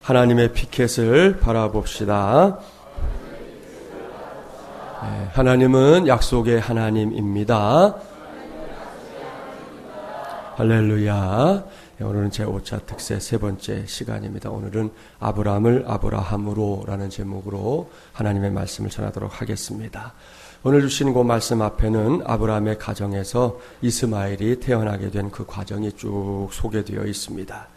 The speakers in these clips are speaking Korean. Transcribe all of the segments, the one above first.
하나님의 피켓을 바라봅시다. 하나님은 약속의 하나님입니다. 할렐루야. 오늘은 제5차 특세 세 번째 시간입니다. 오늘은 아브라함을 아브라함으로 라는 제목으로 하나님의 말씀을 전하도록 하겠습니다. 오늘 주신 그 말씀 앞에는 아브라함의 가정에서 이스마엘이 태어나게 된 그 과정이 쭉 소개되어 있습니다.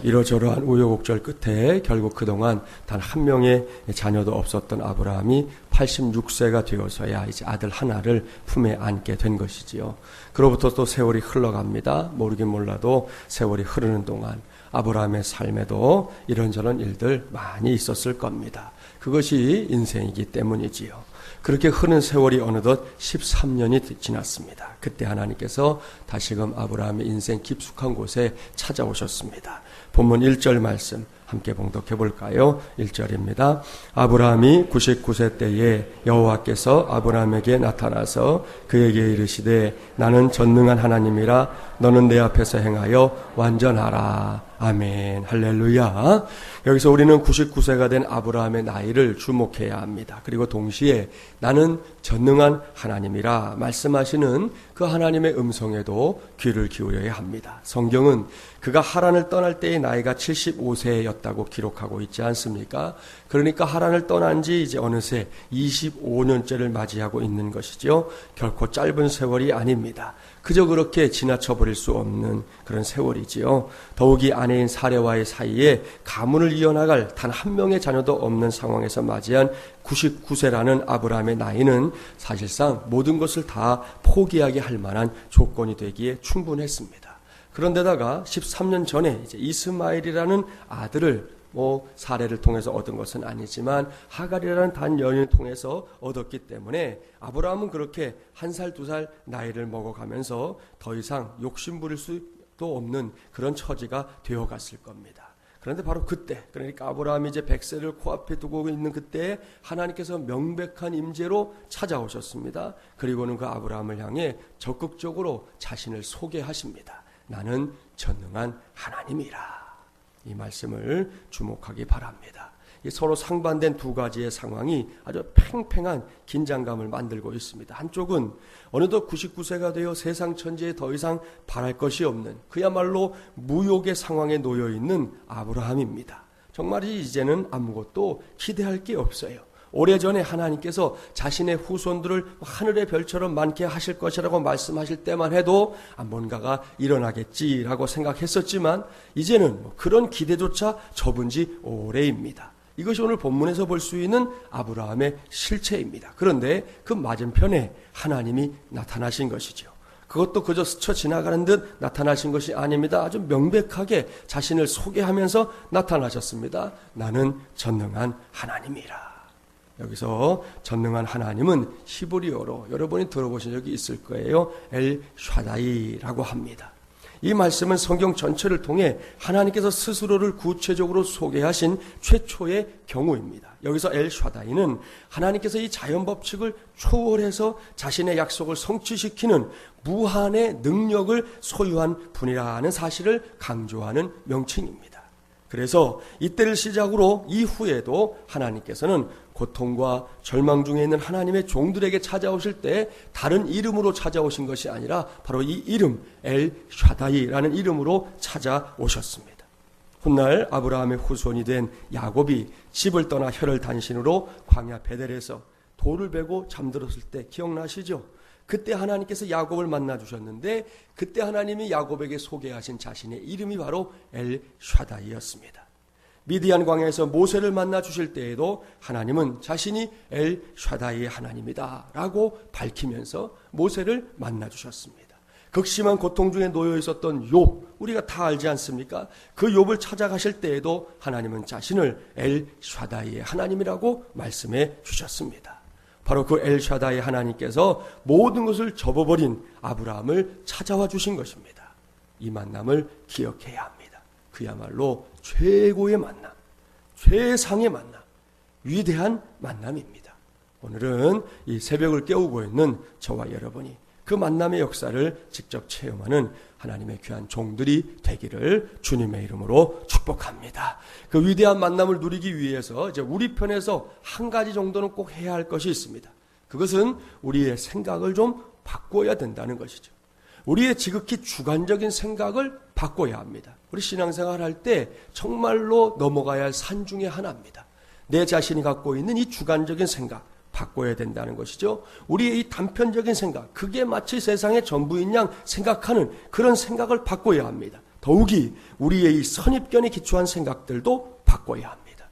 이러저러한 우여곡절 끝에 결국 그동안 단 한 명의 자녀도 없었던 아브라함이 86세가 되어서야 이제 아들 하나를 품에 안게 된 것이지요. 그로부터 또 세월이 흘러갑니다. 모르긴 몰라도 세월이 흐르는 동안 아브라함의 삶에도 이런저런 일들 많이 있었을 겁니다. 그것이 인생이기 때문이지요. 그렇게 흐른 세월이 어느덧 13년이 지났습니다. 그때 하나님께서 다시금 아브라함의 인생 깊숙한 곳에 찾아오셨습니다. 본문 1절 말씀 함께 봉독해 볼까요? 1절입니다. 아브라함이 99세 때에 여호와께서 아브라함에게 나타나서 그에게 이르시되 나는 전능한 하나님이라 너는 내 앞에서 행하여 완전하라. 아멘. 할렐루야. 여기서 우리는 99세가 된 아브라함의 나이를 주목해야 합니다. 그리고 동시에 나는 전능한 하나님이라 말씀하시는 그 하나님의 음성에도 귀를 기울여야 합니다. 성경은 그가 하란을 떠날 때의 나이가 75세였다고 기록하고 있지 않습니까? 그러니까 하란을 떠난 지 이제 어느새 25년째를 맞이하고 있는 것이죠. 결코 짧은 세월이 아닙니다. 그저 그렇게 지나쳐 버릴 수 없는 그런 세월이지요. 더욱이 아내인 사레와의 사이에 가문을 이어나갈 단 한 명의 자녀도 없는 상황에서 맞이한 99세라는 아브라함의 나이는 사실상 모든 것을 다 포기하게 할 만한 조건이 되기에 충분했습니다. 그런데다가 13년 전에 이제 이스마엘이라는 아들을 사례를 통해서 얻은 것은 아니지만 하갈이라는 단 여인을 통해서 얻었기 때문에 아브라함은 그렇게 1살, 2살 나이를 먹어가면서 더 이상 욕심 부릴 수도 없는 그런 처지가 되어갔을 겁니다. 그런데 바로 그때, 그러니까 아브라함이 이제 100세를 코앞에 두고 있는 그때에 하나님께서 명백한 임재로 찾아오셨습니다. 그리고는 그 아브라함을 향해 적극적으로 자신을 소개하십니다. 나는 전능한 하나님이라. 이 말씀을 주목하기 바랍니다. 서로 상반된 두 가지의 상황이 아주 팽팽한 긴장감을 만들고 있습니다. 한쪽은 어느덧 99세가 되어 세상 천지에 더 이상 바랄 것이 없는 그야말로 무욕의 상황에 놓여 있는 아브라함입니다. 정말 이제는 아무것도 기대할 게 없어요. 오래전에 하나님께서 자신의 후손들을 하늘의 별처럼 많게 하실 것이라고 말씀하실 때만 해도 뭔가가 일어나겠지라고 생각했었지만 이제는 그런 기대조차 접은 지 오래입니다. 이것이 오늘 본문에서 볼 수 있는 아브라함의 실체입니다. 그런데 그 맞은편에 하나님이 나타나신 것이죠. 그것도 그저 스쳐 지나가는 듯 나타나신 것이 아닙니다. 아주 명백하게 자신을 소개하면서 나타나셨습니다. 나는 전능한 하나님이라. 여기서 전능한 하나님은 히브리어로 여러분이 들어보신 적이 있을 거예요. 엘 샤다이라고 합니다. 이 말씀은 성경 전체를 통해 하나님께서 스스로를 구체적으로 소개하신 최초의 경우입니다. 여기서 엘 샤다이는 하나님께서 이 자연 법칙을 초월해서 자신의 약속을 성취시키는 무한의 능력을 소유한 분이라는 사실을 강조하는 명칭입니다. 그래서 이때를 시작으로 이후에도 하나님께서는 고통과 절망 중에 있는 하나님의 종들에게 찾아오실 때 다른 이름으로 찾아오신 것이 아니라 바로 이 이름 엘 샤다이라는 이름으로 찾아오셨습니다. 훗날 아브라함의 후손이 된 야곱이 집을 떠나 혈을 단신으로 광야 베델에서 돌을 베고 잠들었을 때 기억나시죠? 그때 하나님께서 야곱을 만나 주셨는데 그때 하나님이 야곱에게 소개하신 자신의 이름이 바로 엘 샤다이였습니다. 미디안 광야에서 모세를 만나 주실 때에도 하나님은 자신이 엘 샤다이의 하나님이다 라고 밝히면서 모세를 만나 주셨습니다. 극심한 고통 중에 놓여 있었던 욥, 우리가 다 알지 않습니까? 그 욥을 찾아가실 때에도 하나님은 자신을 엘 샤다이의 하나님이라고 말씀해 주셨습니다. 바로 그 엘 샤다이 하나님께서 모든 것을 접어버린 아브라함을 찾아와 주신 것입니다. 이 만남을 기억해야 합니다. 그야말로 최고의 만남, 최상의 만남, 위대한 만남입니다. 오늘은 이 새벽을 깨우고 있는 저와 여러분이 그 만남의 역사를 직접 체험하는 하나님의 귀한 종들이 되기를 주님의 이름으로 축복합니다. 그 위대한 만남을 누리기 위해서 이제 우리 편에서 한 가지 정도는 꼭 해야 할 것이 있습니다. 그것은 우리의 생각을 좀 바꿔야 된다는 것이죠. 우리의 지극히 주관적인 생각을 바꿔야 합니다. 우리 신앙생활 할 때 정말로 넘어가야 할 산 중에 하나입니다. 내 자신이 갖고 있는 이 주관적인 생각 바꿔야 된다는 것이죠. 우리의 이 단편적인 생각, 그게 마치 세상의 전부인 양 생각하는 그런 생각을 바꿔야 합니다. 더욱이 우리의 이 선입견에 기초한 생각들도 바꿔야 합니다.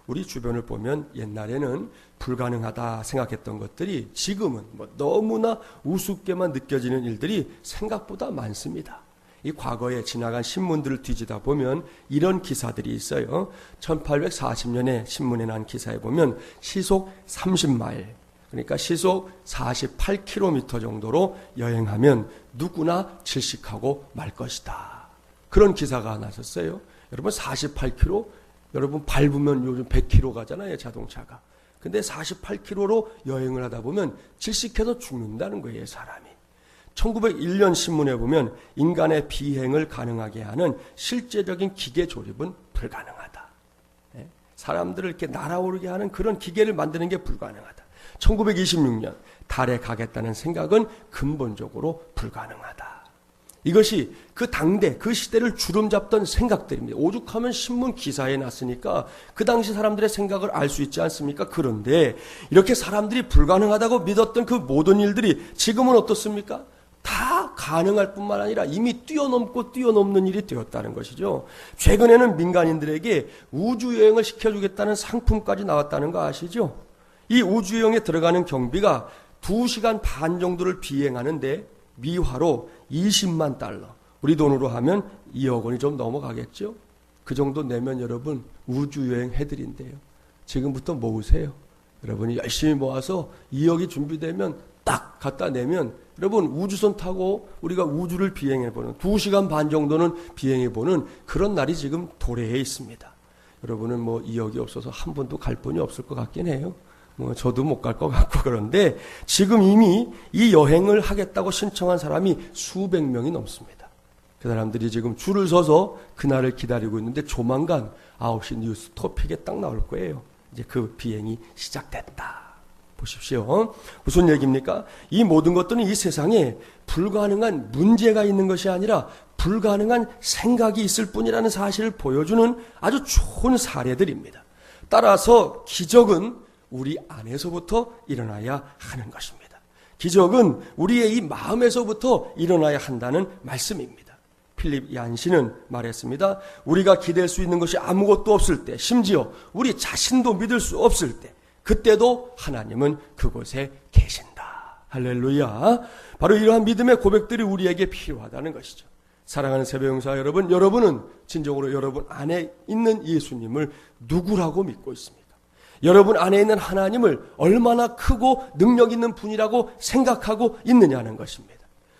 우리 주변을 보면 옛날에는 불가능하다 생각했던 것들이 지금은 너무나 우습게만 느껴지는 일들이 생각보다 많습니다. 이 과거에 지나간 신문들을 뒤지다 보면 이런 기사들이 있어요. 1840년에 신문에 난 기사에 보면 시속 30마일, 그러니까 시속 48km 정도로 여행하면 누구나 질식하고 말 것이다. 그런 기사가 나섰어요. 여러분 48km, 여러분 밟으면 요즘 100km 가잖아요, 자동차가. 근데 48km로 여행을 하다 보면 질식해서 죽는다는 거예요, 사람이. 1901년 신문에 보면 인간의 비행을 가능하게 하는 실제적인 기계 조립은 불가능하다. 사람들을 이렇게 날아오르게 하는 그런 기계를 만드는 게 불가능하다. 1926년 달에 가겠다는 생각은 근본적으로 불가능하다. 이것이 그 당대, 그 시대를 주름잡던 생각들입니다. 오죽하면 신문 기사에 났으니까 그 당시 사람들의 생각을 알 수 있지 않습니까? 그런데 이렇게 사람들이 불가능하다고 믿었던 그 모든 일들이 지금은 어떻습니까? 다 가능할 뿐만 아니라 이미 뛰어넘고 뛰어넘는 일이 되었다는 것이죠. 최근에는 민간인들에게 우주여행을 시켜주겠다는 상품까지 나왔다는 거 아시죠? 이 우주여행에 들어가는 경비가 2시간 반 정도를 비행하는데 미화로 20만 달러, 우리 돈으로 하면 2억 원이 좀 넘어가겠죠? 그 정도 내면 여러분 우주여행 해드린대요. 지금부터 모으세요. 여러분이 열심히 모아서 2억이 준비되면 딱 갖다 내면 여러분 우주선 타고 우리가 우주를 비행해보는 2시간 반 정도는 비행해보는 그런 날이 지금 도래해 있습니다. 여러분은 2억이 없어서 한 번도 갈 분이 없을 것 같긴 해요. 저도 못 갈 것 같고. 그런데 지금 이미 이 여행을 하겠다고 신청한 사람이 수백 명이 넘습니다. 그 사람들이 지금 줄을 서서 그날을 기다리고 있는데 조만간 9시 뉴스 토픽에 딱 나올 거예요. 이제 그 비행이 시작됐다. 보십시오. 무슨 얘기입니까? 이 모든 것들은 이 세상에 불가능한 문제가 있는 것이 아니라 불가능한 생각이 있을 뿐이라는 사실을 보여주는 아주 좋은 사례들입니다. 따라서 기적은 우리 안에서부터 일어나야 하는 것입니다. 기적은 우리의 이 마음에서부터 일어나야 한다는 말씀입니다. 필립 얀시는 말했습니다. 우리가 기댈 수 있는 것이 아무것도 없을 때, 심지어 우리 자신도 믿을 수 없을 때, 그때도 하나님은 그곳에 계신다. 할렐루야. 바로 이러한 믿음의 고백들이 우리에게 필요하다는 것이죠. 사랑하는 새벽용사 여러분, 여러분은 진정으로 여러분 안에 있는 예수님을 누구라고 믿고 있습니까? 여러분 안에 있는 하나님을 얼마나 크고 능력 있는 분이라고 생각하고 있느냐는 것입니다.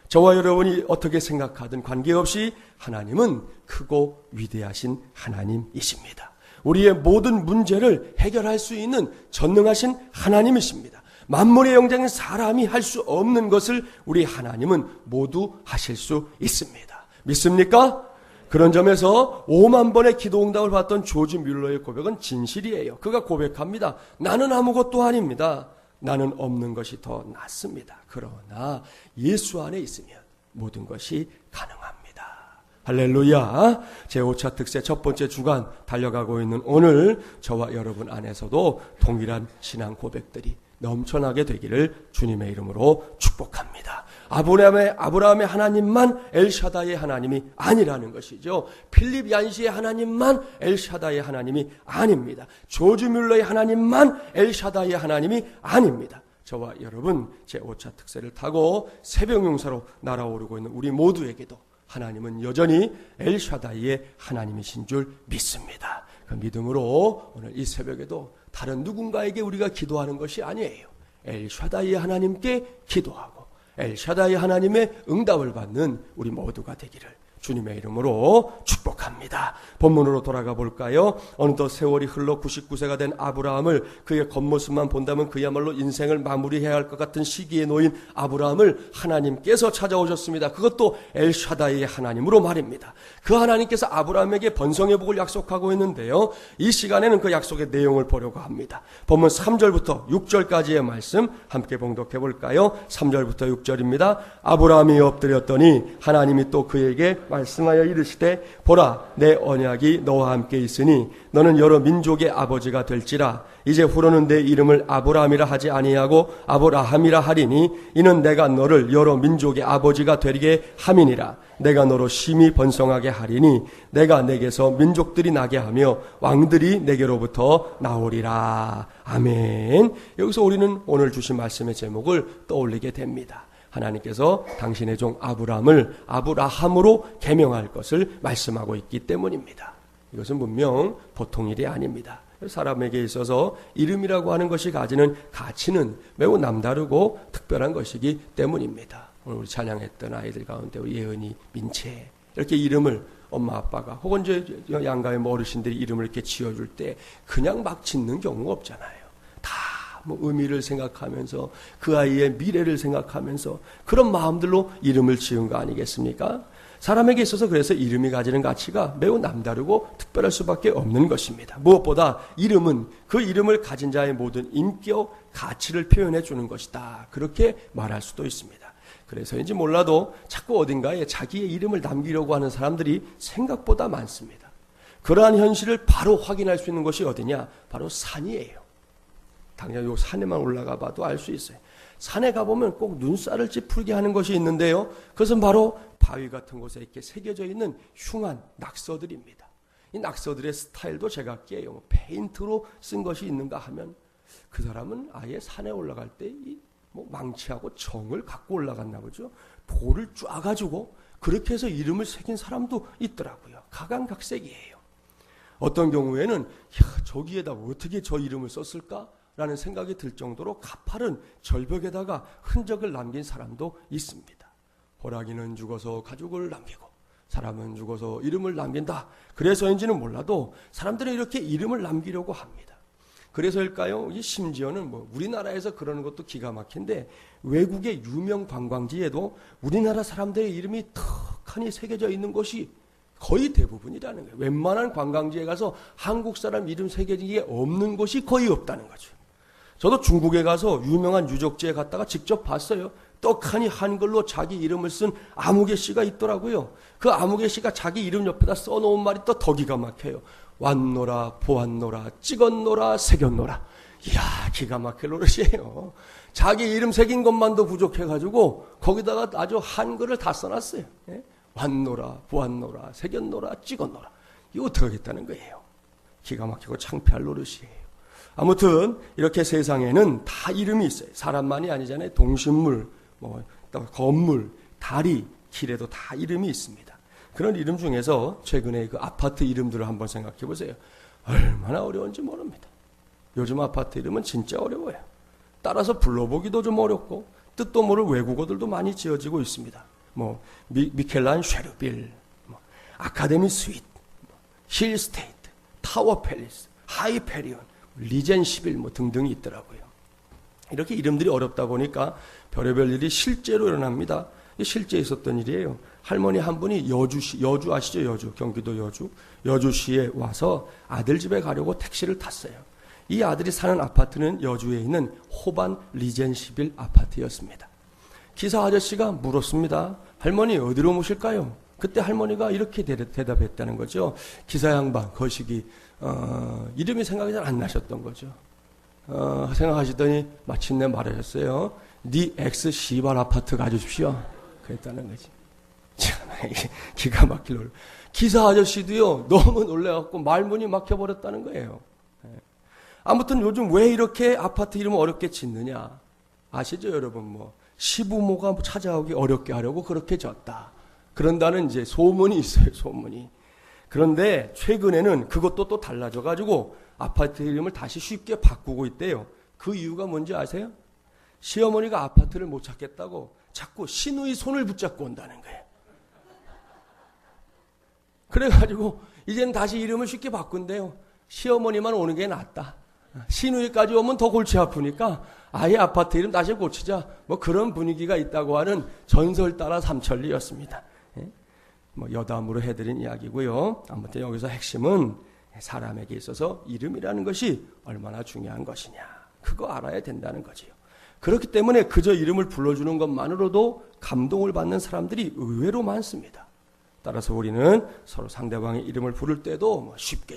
저와 여러분이 어떻게 생각하든 관계없이 하나님은 크고 위대하신 하나님이십니다. 우리의 모든 문제를 해결할 수 있는 전능하신 하나님이십니다. 만물의 영장인 사람이 할 수 없는 것을 우리 하나님은 모두 하실 수 있습니다. 믿습니까? 그런 점에서 5만 번의 기도응답을 받던 조지 뮬러의 고백은 진실이에요. 그가 고백합니다. 나는 아무것도 아닙니다. 나는 없는 것이 더 낫습니다. 그러나 예수 안에 있으면 모든 것이 가능합니다. 할렐루야. 제5차 특세 첫 번째 주간 달려가고 있는 오늘 저와 여러분 안에서도 동일한 신앙 고백들이 넘쳐나게 되기를 주님의 이름으로 축복합니다. 아브라함의 하나님만 엘샤다의 하나님이 아니라는 것이죠. 필립 얀시의 하나님만 엘샤다의 하나님이 아닙니다. 조지 뮬러의 하나님만 엘샤다의 하나님이 아닙니다. 저와 여러분 제5차 특세를 타고 새벽용사로 날아오르고 있는 우리 모두에게도 하나님은 여전히 엘샤다이의 하나님이신 줄 믿습니다. 그 믿음으로 오늘 이 새벽에도 다른 누군가에게 우리가 기도하는 것이 아니에요. 엘샤다이의 하나님께 기도하고 엘샤다이 하나님의 응답을 받는 우리 모두가 되기를 주님의 이름으로 축복합니다. 본문으로 돌아가 볼까요? 어느덧 세월이 흘러 99세가 된 아브라함을, 그의 겉모습만 본다면 그야말로 인생을 마무리해야 할 것 같은 시기에 놓인 아브라함을 하나님께서 찾아오셨습니다. 그것도 엘샤다이의 하나님으로 말입니다. 그 하나님께서 아브라함에게 번성의 복을 약속하고 있는데요, 이 시간에는 그 약속의 내용을 보려고 합니다. 본문 3절부터 6절까지의 말씀 함께 봉독해 볼까요? 3절부터 6절입니다. 아브라함이 엎드렸더니 하나님이 또 그에게 말씀하여 이르시되, 보라, 내 언약이 너와 함께 있으니 너는 여러 민족의 아버지가 될지라. 이제 후로는 내 이름을 아브라함이라 하지 아니하고 아브라함이라 하리니 이는 내가 너를 여러 민족의 아버지가 되게 함이니라. 내가 너로 심히 번성하게 하리니 내가 내게서 민족들이 나게 하며 왕들이 내게로부터 나오리라. 아멘. 여기서 우리는 오늘 주신 말씀의 제목을 떠올리게 됩니다. 하나님께서 당신의 종 아브라함을 아브라함으로 계명할 것을 말씀하고 있기 때문입니다. 이것은 분명 보통 일이 아닙니다. 사람에게 있어서 이름이라고 하는 것이 가지는 가치는 매우 남다르고 특별한 것이기 때문입니다. 오늘 우리 찬양했던 아이들 가운데 예은이, 민채, 이렇게 이름을 엄마 아빠가 혹은 이제 양가의 어르신들이 이름을 이렇게 지어줄 때 그냥 막 짓는 경우가 없잖아요. 다 뭐 의미를 생각하면서 그 아이의 미래를 생각하면서 그런 마음들로 이름을 지은 거 아니겠습니까? 사람에게 있어서 그래서 이름이 가지는 가치가 매우 남다르고 특별할 수밖에 없는 것입니다. 무엇보다 이름은 그 이름을 가진 자의 모든 인격, 가치를 표현해 주는 것이다. 그렇게 말할 수도 있습니다. 그래서인지 몰라도 자꾸 어딘가에 자기의 이름을 남기려고 하는 사람들이 생각보다 많습니다. 그러한 현실을 바로 확인할 수 있는 것이 어디냐? 바로 산이에요. 당장 요 산에만 올라가 봐도 알 수 있어요. 산에 가보면 꼭 눈살을 찌푸리게 하는 것이 있는데요, 그것은 바로 바위 같은 곳에 이렇게 새겨져 있는 흉한 낙서들입니다. 이 낙서들의 스타일도 제각기예요. 페인트로 쓴 것이 있는가 하면 그 사람은 아예 산에 올라갈 때 뭐 망치하고 정을 갖고 올라갔나 보죠. 돌을 쪼아가지고 그렇게 해서 이름을 새긴 사람도 있더라고요. 각양각색이에요. 어떤 경우에는 저기에다 어떻게 저 이름을 썼을까? 라는 생각이 들 정도로 가파른 절벽에다가 흔적을 남긴 사람도 있습니다. 호랑이는 죽어서 가죽을 남기고 사람은 죽어서 이름을 남긴다. 그래서인지는 몰라도 사람들은 이렇게 이름을 남기려고 합니다. 그래서일까요? 심지어는 뭐 우리나라에서 그러는 것도 기가 막힌데 외국의 유명 관광지에도 우리나라 사람들의 이름이 턱하니 새겨져 있는 곳이 거의 대부분이라는 거예요. 웬만한 관광지에 가서 한국 사람 이름 새겨진 게 없는 곳이 거의 없다는 거죠. 저도 중국에 가서 유명한 유적지에 갔다가 직접 봤어요. 떡하니 한글로 자기 이름을 쓴 아무개 씨가 있더라고요. 그 아무개 씨가 자기 이름 옆에다 써놓은 말이 또 더 기가 막혀요. 왔노라, 보았노라, 찍었노라, 새겼노라. 이야, 기가 막힐 노릇이에요. 자기 이름 새긴 것만도 부족해가지고 거기다가 아주 한글을 다 써놨어요. 예? 왔노라, 보았노라, 새겼노라, 찍었노라. 이거 어떻게 하겠다는 거예요. 기가 막히고 창피할 노릇이에요. 아무튼 이렇게 세상에는 다 이름이 있어요. 사람만이 아니잖아요. 동식물, 건물, 다리, 길에도 다 이름이 있습니다. 그런 이름 중에서 최근에 그 아파트 이름들을 한번 생각해 보세요. 얼마나 어려운지 모릅니다. 요즘 아파트 이름은 진짜 어려워요. 따라서 불러보기도 좀 어렵고 뜻도 모를 외국어들도 많이 지어지고 있습니다. 미켈란 쉐르빌, 아카데미 스윗, 힐 스테이트, 타워 팰리스, 하이페리온, 리젠 11 등등이 있더라고요. 이렇게 이름들이 어렵다 보니까 별의별 일이 실제로 일어납니다. 실제 있었던 일이에요. 할머니 한 분이 여주 아시죠? 여주, 경기도 여주시에 와서 아들 집에 가려고 택시를 탔어요. 이 아들이 사는 아파트는 여주에 있는 호반 리젠 11 아파트였습니다. 기사 아저씨가 물었습니다. 할머니 어디로 모실까요? 그때 할머니가 이렇게 대답했다는 거죠. 기사 양반 거시기 이름이 생각이 잘 안 나셨던 거죠. 생각하시더니 마침내 말하셨어요. 네 엑스 시발 아파트 가주십시오. 그랬다는 거지. 참 기가 막힐 노래. 기사 아저씨도요 너무 놀래갖고 말문이 막혀버렸다는 거예요. 아무튼 요즘 왜 이렇게 아파트 이름을 어렵게 짓느냐 아시죠 여러분? 시부모가 찾아오기 어렵게 하려고 그렇게 졌다. 그런다는 이제 소문이 있어요. 소문이. 그런데 최근에는 그것도 또 달라져가지고 아파트 이름을 다시 쉽게 바꾸고 있대요. 그 이유가 뭔지 아세요? 시어머니가 아파트를 못 찾겠다고 자꾸 시누이 손을 붙잡고 온다는 거예요. 그래가지고 이제는 다시 이름을 쉽게 바꾼대요. 시어머니만 오는 게 낫다. 시누이까지 오면 더 골치 아프니까 아예 아파트 이름 다시 고치자. 뭐 그런 분위기가 있다고 하는 전설 따라 삼천리였습니다. 뭐 여담으로 해드린 이야기고요. 아무튼 여기서 핵심은 사람에게 있어서 이름이라는 것이 얼마나 중요한 것이냐. 그거 알아야 된다는 거지요. 그렇기 때문에 그저 이름을 불러주는 것만으로도 감동을 받는 사람들이 의외로 많습니다. 따라서 우리는 서로 상대방의 이름을 부를 때도 뭐 쉽게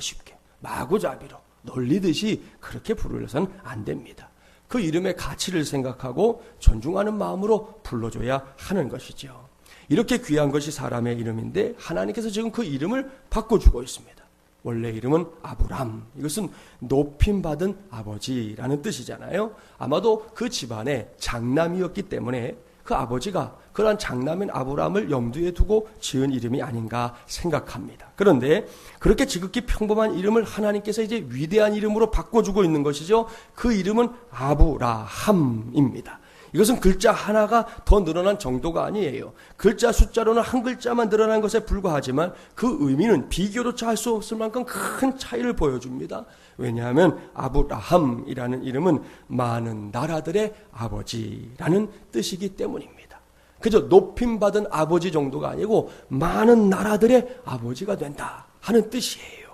마구잡이로 놀리듯이 그렇게 부르려서는 안 됩니다. 그 이름의 가치를 생각하고 존중하는 마음으로 불러줘야 하는 것이죠. 이렇게 귀한 것이 사람의 이름인데 하나님께서 지금 그 이름을 바꿔주고 있습니다. 원래 이름은 아브람, 이것은 높임받은 아버지라는 뜻이잖아요. 아마도 그 집안의 장남이었기 때문에 그 아버지가 그러한 장남인 아브람을 염두에 두고 지은 이름이 아닌가 생각합니다. 그런데 그렇게 지극히 평범한 이름을 하나님께서 이제 위대한 이름으로 바꿔주고 있는 것이죠. 그 이름은 아브라함입니다. 이것은 글자 하나가 더 늘어난 정도가 아니에요. 글자 숫자로는 한 글자만 늘어난 것에 불과하지만 그 의미는 비교조차 할 수 없을 만큼 큰 차이를 보여줍니다. 왜냐하면 아브라함이라는 이름은 많은 나라들의 아버지라는 뜻이기 때문입니다. 그저 높임받은 아버지 정도가 아니고 많은 나라들의 아버지가 된다 하는 뜻이에요.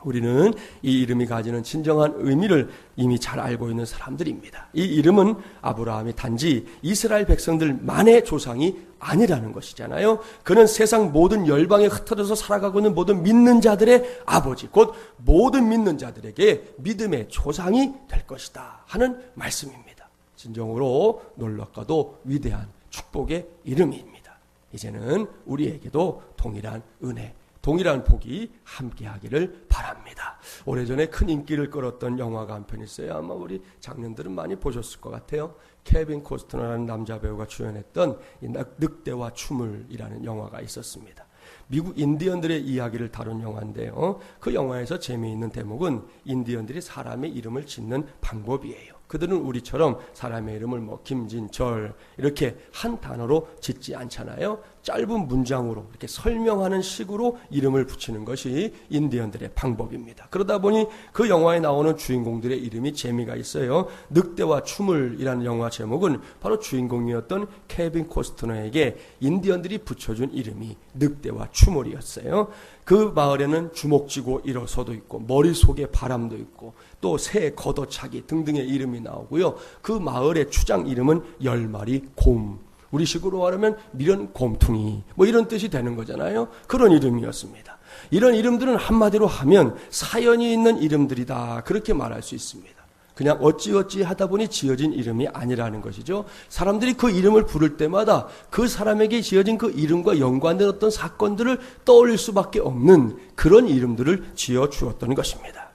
우리는 이 이름이 가지는 진정한 의미를 이미 잘 알고 있는 사람들입니다. 이 이름은 아브라함이 단지 이스라엘 백성들만의 조상이 아니라는 것이잖아요. 그는 세상 모든 열방에 흩어져서 살아가고 있는 모든 믿는 자들의 아버지, 곧 모든 믿는 자들에게 믿음의 조상이 될 것이다 하는 말씀입니다. 진정으로 놀랍고도 위대한 축복의 이름입니다. 이제는 우리에게도 동일한 은혜, 동일한 복이 함께하기를 바랍니다. 오래전에 큰 인기를 끌었던 영화가 한 편 있어요. 아마 우리 장년들은 많이 보셨을 것 같아요. 케빈 코스트너라는 남자 배우가 주연했던 이 늑대와 춤을이라는 영화가 있었습니다. 미국 인디언들의 이야기를 다룬 영화인데요. 그 영화에서 재미있는 대목은 인디언들이 사람의 이름을 짓는 방법이에요. 그들은 우리처럼 사람의 이름을 뭐 김진철 이렇게 한 단어로 짓지 않잖아요. 짧은 문장으로 이렇게 설명하는 식으로 이름을 붙이는 것이 인디언들의 방법입니다. 그러다 보니 그 영화에 나오는 주인공들의 이름이 재미가 있어요. 늑대와 춤을이라는 영화 제목은 바로 주인공이었던 케빈 코스트너에게 인디언들이 붙여준 이름이 늑대와 춤을이었어요. 그 마을에는 주먹쥐고 일어서도 있고 머릿속에 바람도 있고 또 새 걷어차기 등등의 이름이 나오고요. 그 마을의 추장 이름은 10마리 곰, 우리식으로 말하면 미련 곰퉁이 뭐 이런 뜻이 되는 거잖아요. 그런 이름이었습니다. 이런 이름들은 한마디로 하면 사연이 있는 이름들이다 그렇게 말할 수 있습니다. 그냥 어찌어찌 하다 보니 지어진 이름이 아니라는 것이죠. 사람들이 그 이름을 부를 때마다 그 사람에게 지어진 그 이름과 연관된 어떤 사건들을 떠올릴 수밖에 없는 그런 이름들을 지어주었던 것입니다.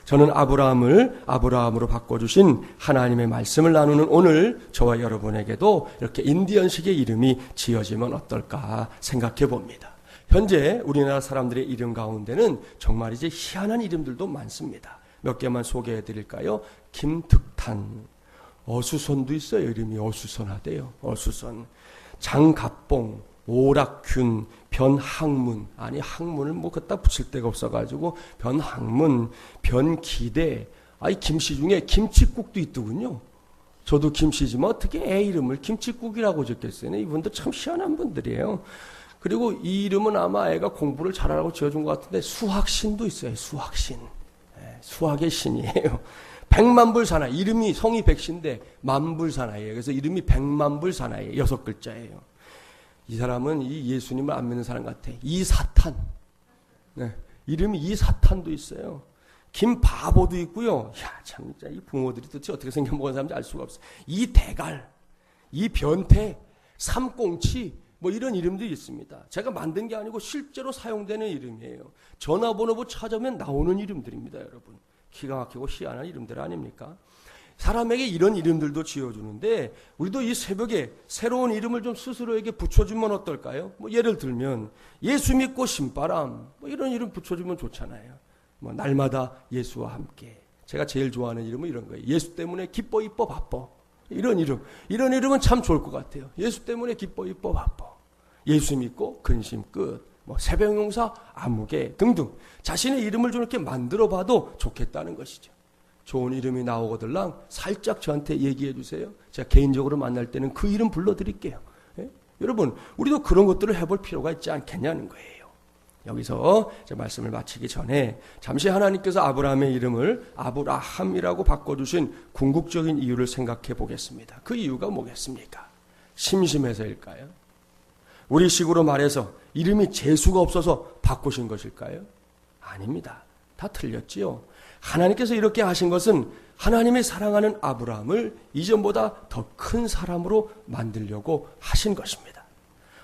저는 아브라함을 아브라함으로 바꿔주신 하나님의 말씀을 나누는 오늘 저와 여러분에게도 이렇게 인디언식의 이름이 지어지면 어떨까 생각해 봅니다. 현재 우리나라 사람들의 이름 가운데는 정말 이제 희한한 이름들도 많습니다. 몇 개만 소개해 드릴까요? 김득탄, 어수선도 있어요. 이름이 어수선하대요. 어수선, 장갑봉, 오락균, 변학문, 아니 학문을 뭐 그따 붙일 데가 없어가지고 변학문, 변기대, 아니 김씨 중에 김치국도 있더군요. 저도 김씨지만 어떻게 애 이름을 김치국이라고 적겠어요. 이분들 참 희한한 분들이에요. 그리고 이 이름은 아마 애가 공부를 잘하라고 지어준 것 같은데 수학신도 있어요. 수학신, 수학의 신이에요. 백만불사나이, 이름이 성이 백신데 만불사나이에요. 그래서 이름이 백만불사나이에요. 6글자예요. 이 사람은 이 예수님을 안 믿는 사람 같아. 이사탄. 네, 이름이 이사탄도 있어요. 김바보도 있고요. 야, 참, 이 붕어들이 도대체 어떻게 생겨먹은 사람인지 알 수가 없어요. 이대갈, 이변태, 삼꽁치, 뭐 이런 이름들이 있습니다. 제가 만든 게 아니고 실제로 사용되는 이름이에요. 전화번호 찾으면 나오는 이름들입니다, 여러분. 기가 막히고 희한한 이름들 아닙니까? 사람에게 이런 이름들도 지어주는데 우리도 이 새벽에 새로운 이름을 좀 스스로에게 붙여주면 어떨까요? 뭐 예를 들면 예수 믿고 신바람 뭐 이런 이름 붙여주면 좋잖아요. 뭐 날마다 예수와 함께. 제가 제일 좋아하는 이름은 이런 거예요. 예수 때문에 기뻐 이뻐 바빠. 이런 이름은 참 좋을 것 같아요. 예수 때문에 기뻐 이뻐 바빠. 예수 믿고 근심 끝. 뭐 새벽용사, 아무개 등등 자신의 이름을 좀 이렇게 만들어 봐도 좋겠다는 것이죠. 좋은 이름이 나오거들랑 살짝 저한테 얘기해 주세요. 제가 개인적으로 만날 때는 그 이름 불러드릴게요. 예? 여러분, 우리도 그런 것들을 해볼 필요가 있지 않겠냐는 거예요. 여기서 제 말씀을 마치기 전에 잠시 하나님께서 아브라함의 이름을 아브라함이라고 바꿔주신 궁극적인 이유를 생각해 보겠습니다. 그 이유가 뭐겠습니까? 심심해서일까요? 우리 식으로 말해서 이름이 재수가 없어서 바꾸신 것일까요? 아닙니다. 다 틀렸지요. 하나님께서 이렇게 하신 것은 하나님이 사랑하는 아브라함을 이전보다 더 큰 사람으로 만들려고 하신 것입니다.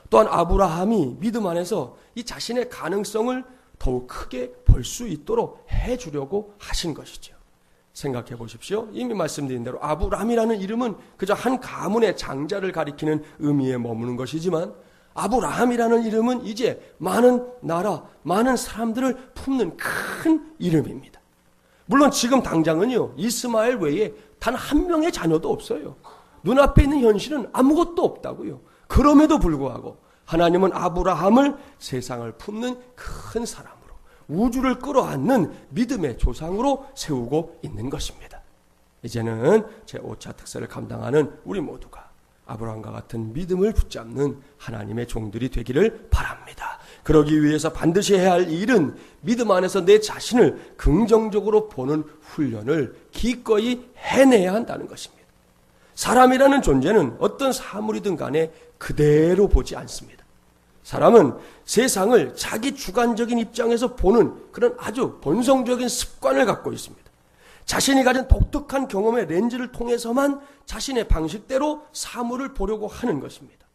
또한 아브라함이 믿음 안에서 이 자신의 가능성을 더욱 크게 볼 수 있도록 해주려고 하신 것이죠. 생각해 보십시오. 이미 말씀드린 대로 아브라함이라는 이름은 그저 한 가문의 장자를 가리키는 의미에 머무는 것이지만 아브라함이라는 이름은 이제 많은 나라, 많은 사람들을 품는 큰 이름입니다. 물론 지금 당장은요, 이스마엘 외에 단 한 명의 자녀도 없어요. 눈앞에 있는 현실은 아무것도 없다고요. 그럼에도 불구하고 하나님은 아브라함을 세상을 품는 큰 사람으로, 우주를 끌어안는 믿음의 조상으로 세우고 있는 것입니다. 이제는 제 5차 특세를 감당하는 우리 모두가 아브라함과 같은 믿음을 붙잡는 하나님의 종들이 되기를 바랍니다. 그러기 위해서 반드시 해야 할 일은 믿음 안에서 내 자신을 긍정적으로 보는 훈련을 기꺼이 해내야 한다는 것입니다. 사람이라는 존재는 어떤 사물이든 간에 그대로 보지 않습니다. 사람은 세상을 자기 주관적인 입장에서 보는 그런 아주 본성적인 습관을 갖고 있습니다. 자신이 가진 독특한 경험의 렌즈를 통해서만 자신의 방식대로 사물을 보려고 하는 것입니다.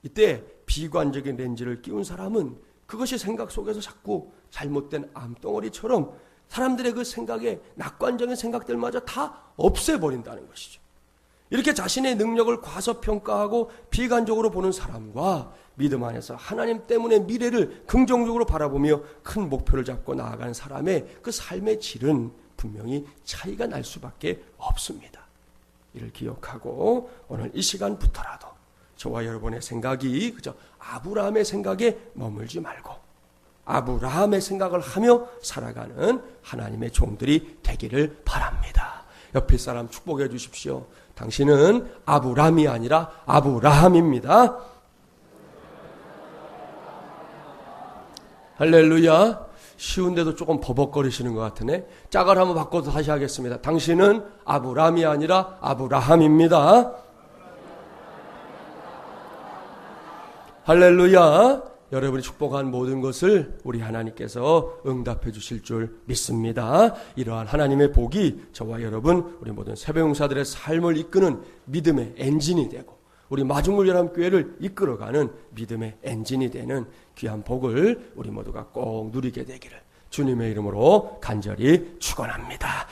이때 비관적인 렌즈를 끼운 사람은 그것이 생각 속에서 자꾸 잘못된 암덩어리처럼 사람들의 그 생각에 낙관적인 생각들마저 다 없애버린다는 것이죠. 이렇게 자신의 능력을 과소평가하고 비관적으로 보는 사람과 믿음 안에서 하나님 때문에 미래를 긍정적으로 바라보며 큰 목표를 잡고 나아가는 사람의 그 삶의 질은 분명히 차이가 날 수밖에 없습니다. 이를 기억하고 오늘 이 시간부터라도 저와 여러분의 생각이 그저 아브라함의 생각에 머물지 말고 아브라함의 생각을 하며 살아가는 하나님의 종들이 되기를 바랍니다. 옆에 사람 축복해 주십시오. 당신은 아브람이 아니라 아브라함입니다. 할렐루야. 쉬운데도 조금 버벅거리시는 것 같으네. 짝을 한번 바꿔서 다시 하겠습니다. 당신은 아브람이 아니라 아브라함입니다. 할렐루야. 여러분이 축복한 모든 것을 우리 하나님께서 응답해 주실 줄 믿습니다. 이러한 하나님의 복이 저와 여러분, 우리 모든 새벽용사들의 삶을 이끄는 믿음의 엔진이 되고 우리 마중물연합교회를 이끌어가는 믿음의 엔진이 되는 귀한 복을 우리 모두가 꼭 누리게 되기를 주님의 이름으로 간절히 축원합니다.